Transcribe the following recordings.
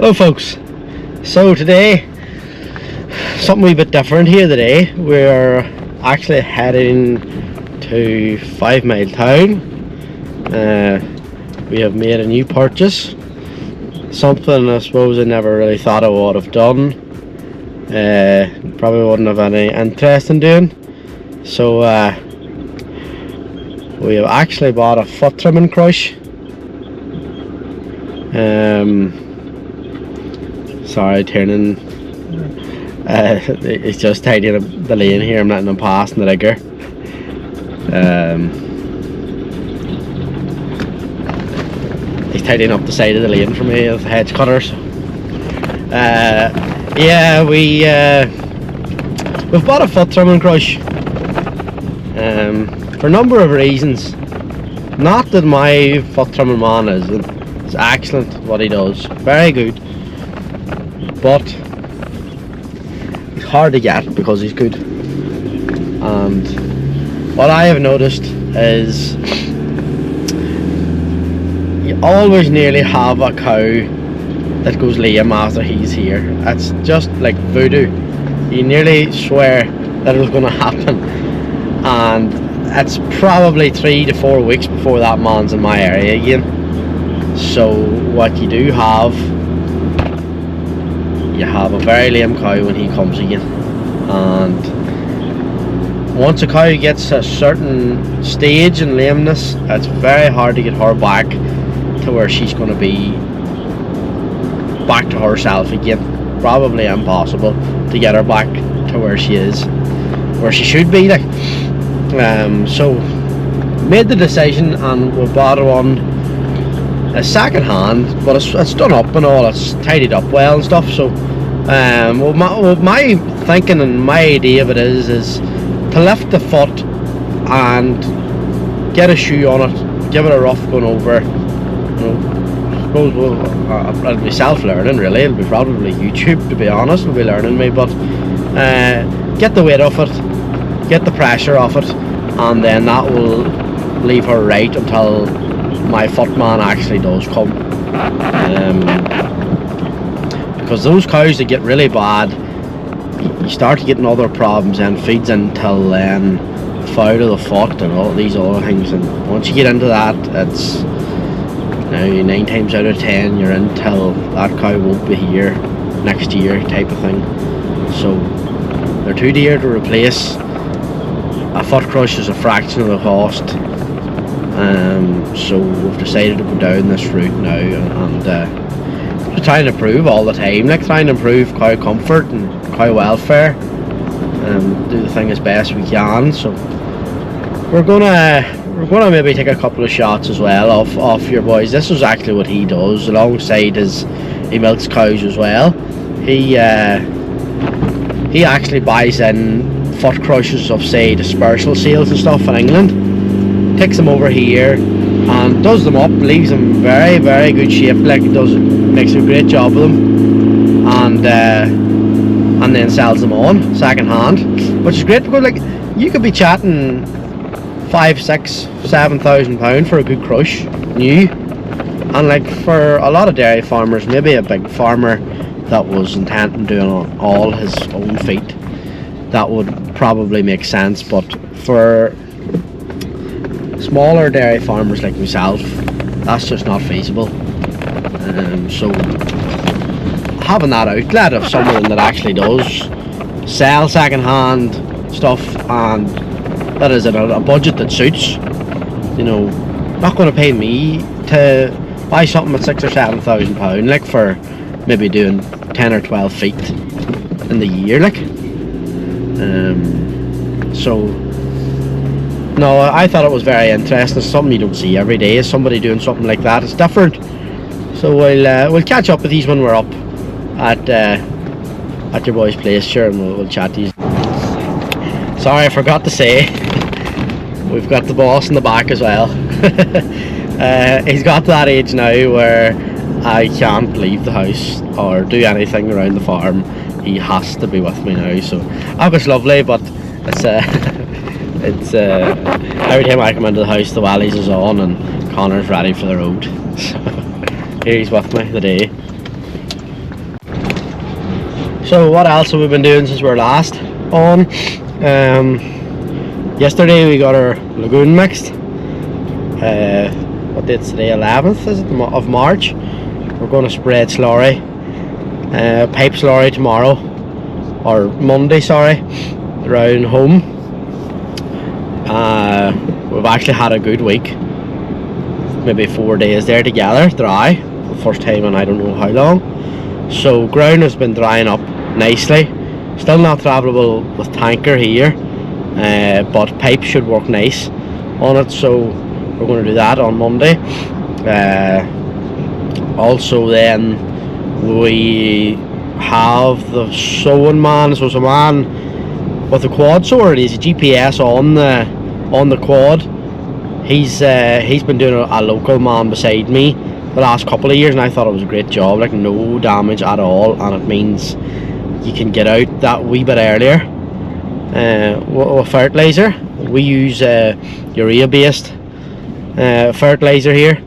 Hello folks, so today something a wee bit different here today. We're actually heading to 5 Mile Town. We have made a new purchase, something I suppose I never really thought I would have done. Probably wouldn't have any interest in doing. So we have actually bought a foot trimming crush. Sorry, turning. It's just tidying up the lane here. I'm letting him pass in the digger. He's tidying up the side of the lane for me with the hedge cutters. Yeah, we've bought a foot trimming crush for a number of reasons. Not that my foot trimming man isn't. It's excellent what he does, very good. But he's hard to get because he's good. And what I have noticed is you always nearly have a cow that goes lame after he's here. It's just like voodoo. You nearly swear that it was going to happen, and it's probably 3 to 4 weeks before that man's in my area again. So what you do have, you have a very lame cow when he comes again, and once a cow gets a certain stage in lameness, it's very hard to get her back to where she's going to be back to herself again. Probably impossible to get her back to where she is, where she should be, like. So made the decision, and we bought one a second hand, but it's done up and all, it's tidied up well and stuff. So my thinking and my idea of it is to lift the foot and get a shoe on it, give it a rough going over. I suppose it'll be self-learning really. It'll be probably YouTube, to be honest. It'll be learning me, but get the weight off it, get the pressure off it, and then that will leave her right until my footman actually does come. Because those cows that get really bad, you start getting other problems and feeds until then, foul of the foot and all these other things, and once you get into that, it's now 9 times out of 10 you're until that cow won't be here next year type of thing. So they're too dear to replace. A foot crush is a fraction of the cost. So we've decided to go down this route now, and we're trying to improve all the time, like trying to improve cow comfort and cow welfare, and do the thing as best we can. So we're gonna maybe take a couple of shots as well off your boys. This is actually what he does alongside he milks cows as well. He actually buys in foot crushes of, say, dispersal sales and stuff in England, takes them over here and does them up, leaves them very, very good shape, like makes a great job of them, and then sells them on second hand, which is great because, like, you could be chatting £5,000–7,000 for a good crush new, and like for a lot of dairy farmers, maybe a big farmer that was intent on doing all his own feed, that would probably make sense. But for smaller dairy farmers like myself, that's just not feasible. So having that outlet of someone that actually does sell second-hand stuff, and that is at a budget that suits, you know, not going to pay me to buy something at £6,000 or £7,000, like, for maybe doing 10 or 12 feet in the year, like. So no, I thought it was very interesting. It's something you don't see every day, is somebody doing something like that. It's different. So we'll catch up with these when we're up at your boy's place, sure, and we'll chat to you. Sorry, I forgot to say, we've got the boss in the back as well. He's got to that age now where I can't leave the house or do anything around the farm. He has to be with me now, so that was lovely. But it's every time I come into the house, the wellies is on and Connor's ready for the road. So here he's with me today. So what else have we been doing since we were last on? Yesterday we got our lagoon mixed. What date's today? 11th is it of March. We're going to spread slurry, pipe slurry tomorrow, or Monday, sorry, around home. We've actually had a good week. Maybe 4 days there together, dry. The first time in I don't know how long. So ground has been drying up nicely. Still not travelable with tanker here, but pipe should work nice on it. So we're going to do that on Monday. Also then we have the sewing man. So it's a man with a quad saw. He's a GPS on the quad. He's been doing a local man beside me the last couple of years, and I thought it was a great job. Like, no damage at all, and it means you can get out that wee bit earlier. With fertilizer, we use urea based fertilizer here,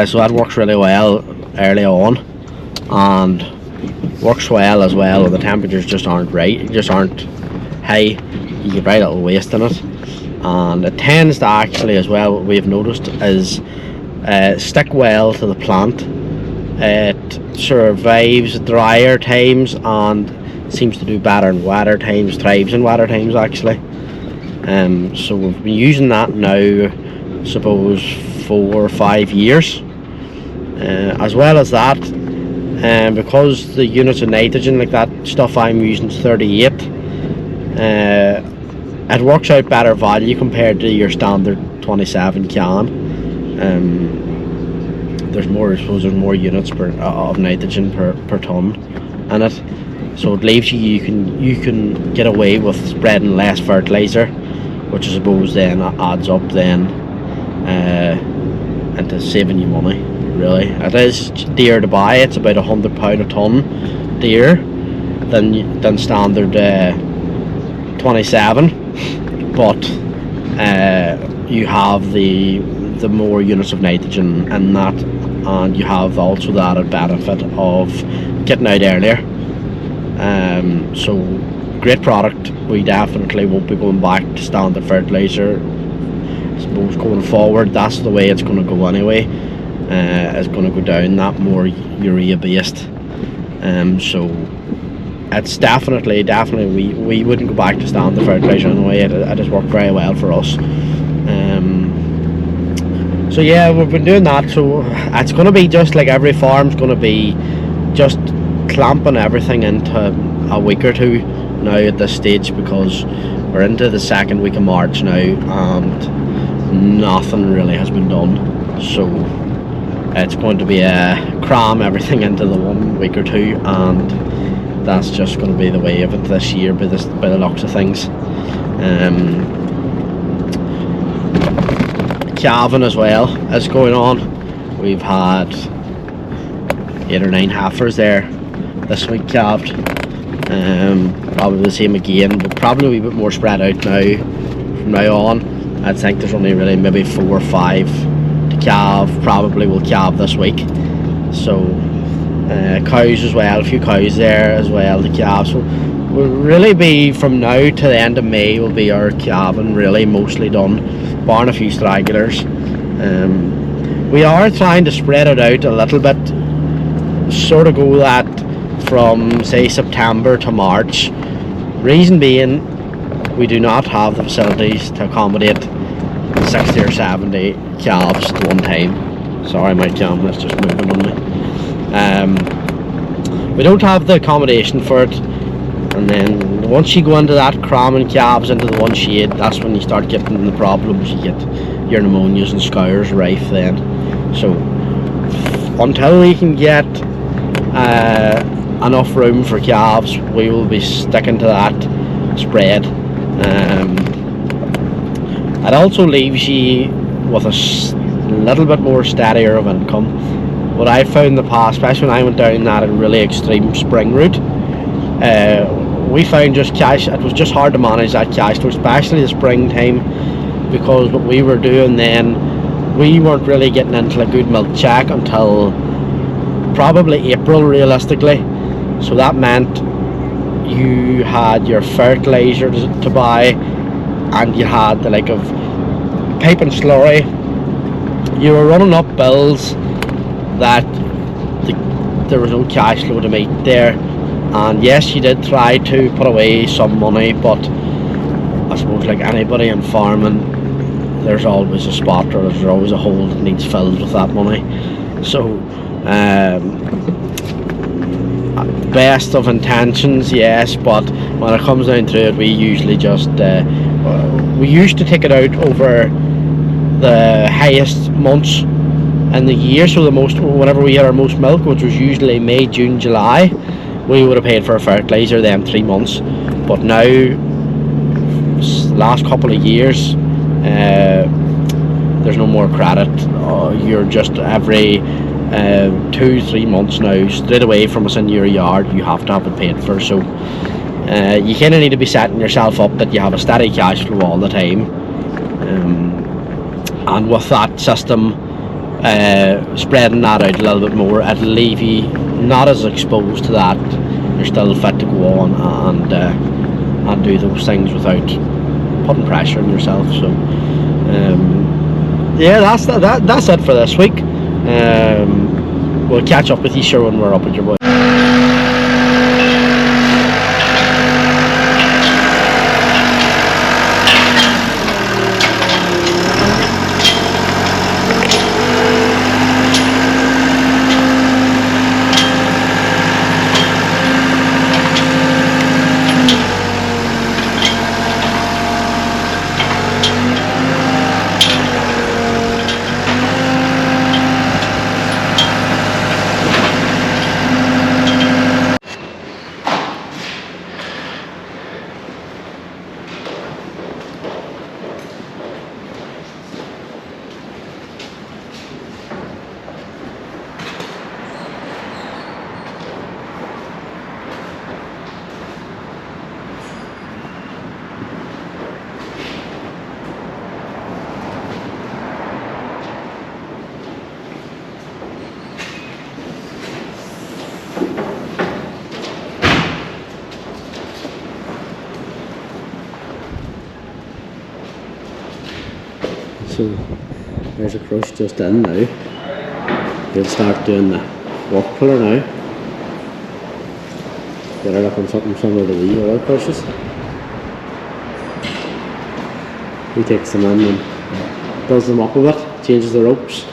so that works really well early on, and works well as well when the temperatures just aren't high. You get very little waste in it, and it tends to actually, as well, what we've noticed is stick well to the plant. It survives drier times and seems to do better in wetter times, thrives in wetter times actually. So we've been using that now, suppose 4 or 5 years. As well as that, because the units of nitrogen, like that stuff I'm using is 38, it works out better value compared to your standard 27 can. There's more, I suppose, there's more units of nitrogen per ton in it, so it leaves you can get away with spreading less fertilizer, which I suppose then adds up then into saving you money. Really, it is dear to buy. It's about £100 a ton dear than standard 27, but you have the more units of nitrogen in that, and you have also the added benefit of getting out earlier. So great product. We definitely won't be going back to standard fertilizer. I suppose going forward, that's the way it's going to go anyway. It's going to go down that more urea based. So it's definitely we wouldn't go back to standard fertilizer anyway. It has worked very well for us. So yeah, we've been doing that. So it's going to be just like every farm's going to be just clamping everything into a week or two now at this stage, because we're into the second week of March now and nothing really has been done. So it's going to be cram everything into the 1 week or two, and that's just going to be the way of it this year by the looks of things. Calving as well is going on. We've had 8 or 9 heifers there this week calved. Probably the same again, but probably a wee bit more spread out now from now on. I think there's only really maybe 4 or 5 to calve. Probably will calve this week. So cows as well, a few cows there as well to calve. So we'll really be, from now to the end of May, will be our calving really mostly done, barring a few stragglers. We are trying to spread it out a little bit, sort of go that from say September to March. Reason being, we do not have the facilities to accommodate 60 or 70 calves at one time. Sorry, my camera's just moving on me. We don't have the accommodation for it, and then once you go into that cramming calves into the one shade, that's when you start getting the problems. You get your pneumonias and scours rife then. So until we can get enough room for calves, we will be sticking to that spread. It also leaves you with a little bit more steadier of income. What I found in the past, especially when I went down that really extreme spring route, we found just cash, it was just hard to manage that cash flow, especially the springtime, because what we were doing then, we weren't really getting into a good milk check until probably April realistically. So that meant you had your fertilizer to buy, and you had the like of pipe and slurry. You were running up bills that there was no cash flow to meet there. And yes, you did try to put away some money, but I suppose like anybody in farming, there's always a spot or there's always a hole that needs filled with that money. So best of intentions, yes, but when it comes down to it, we usually just we used to take it out over the highest months in the year. So the most, whenever we had our most milk, which was usually May, June, July, we would have paid for a fertilizer them 3 months. But now, last couple of years, there's no more credit. You're just every 2-3 months now, straight away from us in your yard, you have to have it paid for. So you kind of need to be setting yourself up that you have a steady cash flow all the time, and with that system, spreading that out a little bit more, it'll leave you not as exposed to that. You're still fit to go on and do those things without putting pressure on yourself. So yeah, that's it for this week. We'll catch up with you sure when we're up at your boy. So there's a crush just in now. We'll start doing the work puller now. Get her looking something similar to the other crushes. He takes them in and does them up a bit, changes the ropes,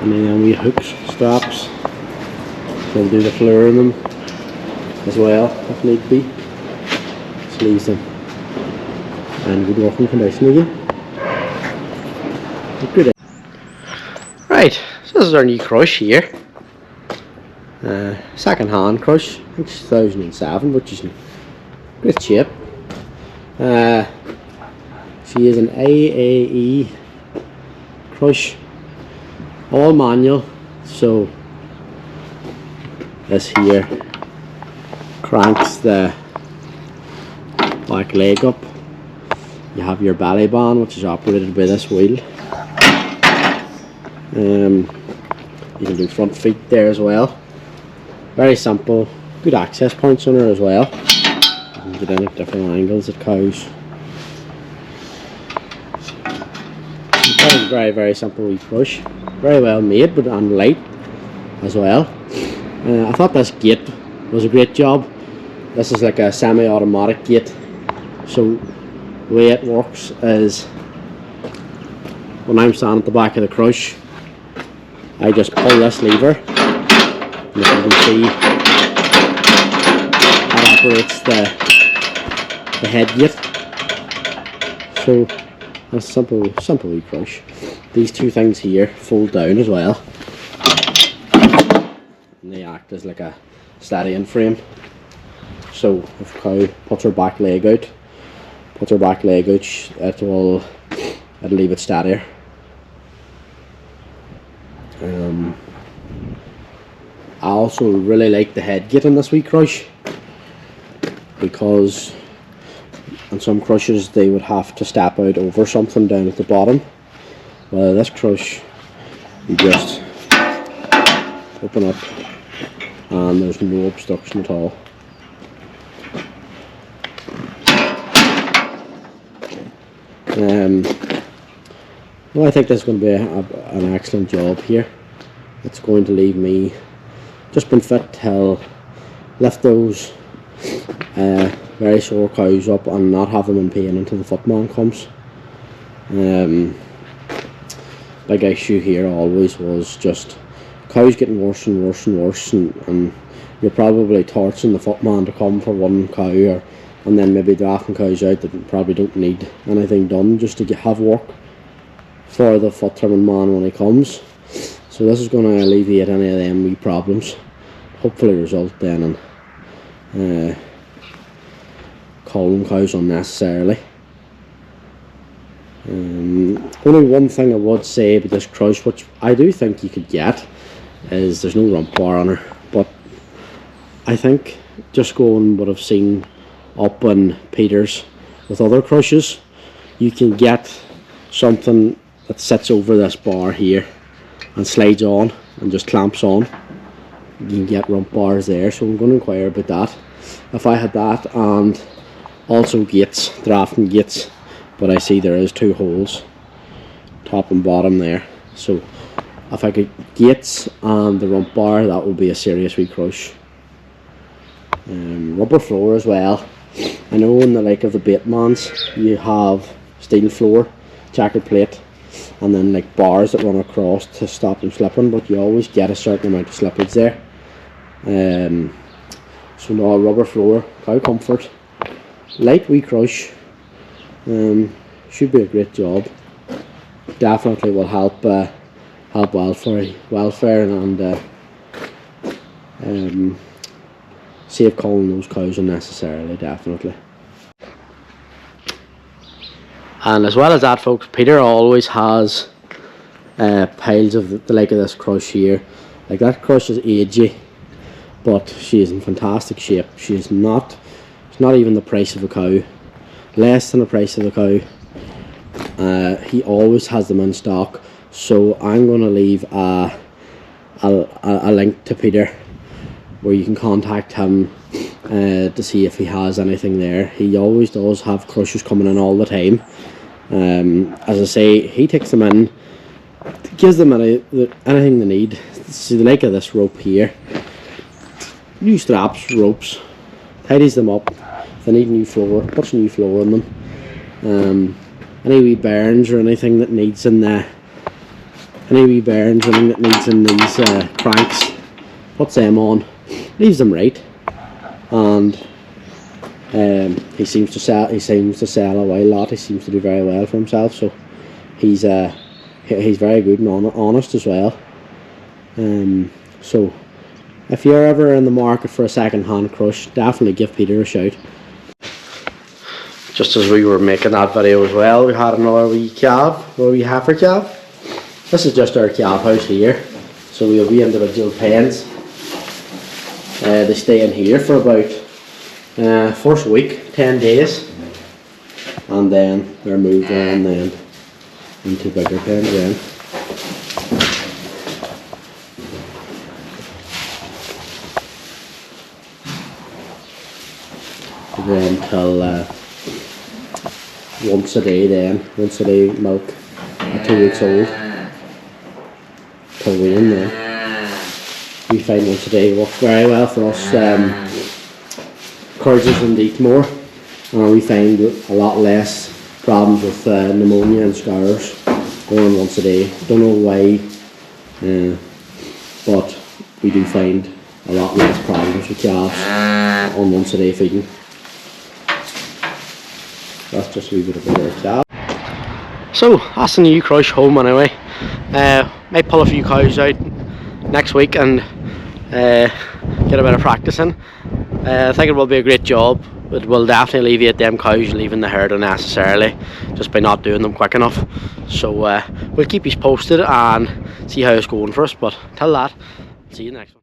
and then we hooks, straps. We'll do the floor in them as well if need be. Just leaves them and good working condition again. Good. Right, so this is our new crush here. Second hand crush, I think 2007, which is in great shape. She is an AAE crush, all manual. So this here cranks the back leg up. You have your belly band, which is operated by this wheel. You can do front feet there as well. Very simple, good access points on her as well. You can get in at different angles at cows. Very, very simple wee crush. Very well made, but and light as well. I thought this gate was a great job. This is like a semi-automatic gate. So the way it works is, when I'm standing at the back of the crush, I just pull this lever, and as you can see, that operates the head gate. So that's simple wee crush. These two things here fold down as well, and they act as like a steadying frame. So if a cow puts her back leg out, it'll leave it steadier. I also really like the head gate on this wee crush, because on some crushes they would have to step out over something down at the bottom. Well, this crush, you just open up and there's no obstruction at all. Well, I think this is going to be an excellent job here. It's going to leave me just been fit till lift those very sore cows up and not have them in pain until the footman comes. Big issue here always was just cows getting worse and worse and worse, and you're probably torching the footman to come for one cow, and then maybe drafting cows out that probably don't need anything done, just to have work for the foot trimming man when he comes. So this is going to alleviate any of them wee problems, hopefully result then in culling cows unnecessarily. Only one thing I would say about this crush, which I do think you could get, is there's no rump bar on her, but I think just going what I've seen up in Peter's with other crushes, you can get something that sits over this bar here and slides on and just clamps on. You can get rump bars there, so I'm going to inquire about that. If I had that, and also gates, drafting gates, but I see there is 2 holes, top and bottom there, so if I could gates and the rump bar, that would be a serious wee crush. Rubber floor as well. I know in the like of the baitmans you have steel floor, jacket plate, and then like bars that run across to stop them slipping, but you always get a certain amount of slippage there. So now rubber floor, cow comfort, light wee crush, should be a great job. Definitely will help welfare and save culling those cows unnecessarily, definitely. And as well as that, folks, Peter always has piles of the like of this crush here. Like that crush is agey, but she is in fantastic shape. It's not even the price of a cow, less than the price of the cow. He always has them in stock, so I'm going to leave a link to Peter where you can contact him to see if he has anything there. He always does have crushes coming in all the time. As I say, he takes them in, gives them anything they need. See the like of this rope here, new straps, ropes, tidies them up. If they need new floor, puts new floor in them. Any wee bearings or anything that needs in there, these cranks, puts them on, leaves them right, and he seems to sell a while lot. He seems to do very well for himself, so he's very good and honest as well. So if you're ever in the market for a second-hand crush, definitely give Peter a shout. Just as we were making that video as well, we had another wee heifer calf. This is just our calf house here, so we have wee individual pens. They stay in here for about first week, 10 days, and then they're moved on then into bigger pens then. Until once a day milk at 2 weeks old till weaning then. We find once a day works very well for us. Encourages them to eat more, and we find a lot less problems with pneumonia and scours going once a day. Don't know why, but we do find a lot less problems with calves on once a day feeding. That's just a wee bit of a better calf. So that's the new crush home anyway. Might pull a few cows out next week and get a bit of practice in. I think it will be a great job. It will definitely alleviate them cows leaving the herd unnecessarily just by not doing them quick enough. So we'll keep you posted and see how it's going for us, but till that, see you next one.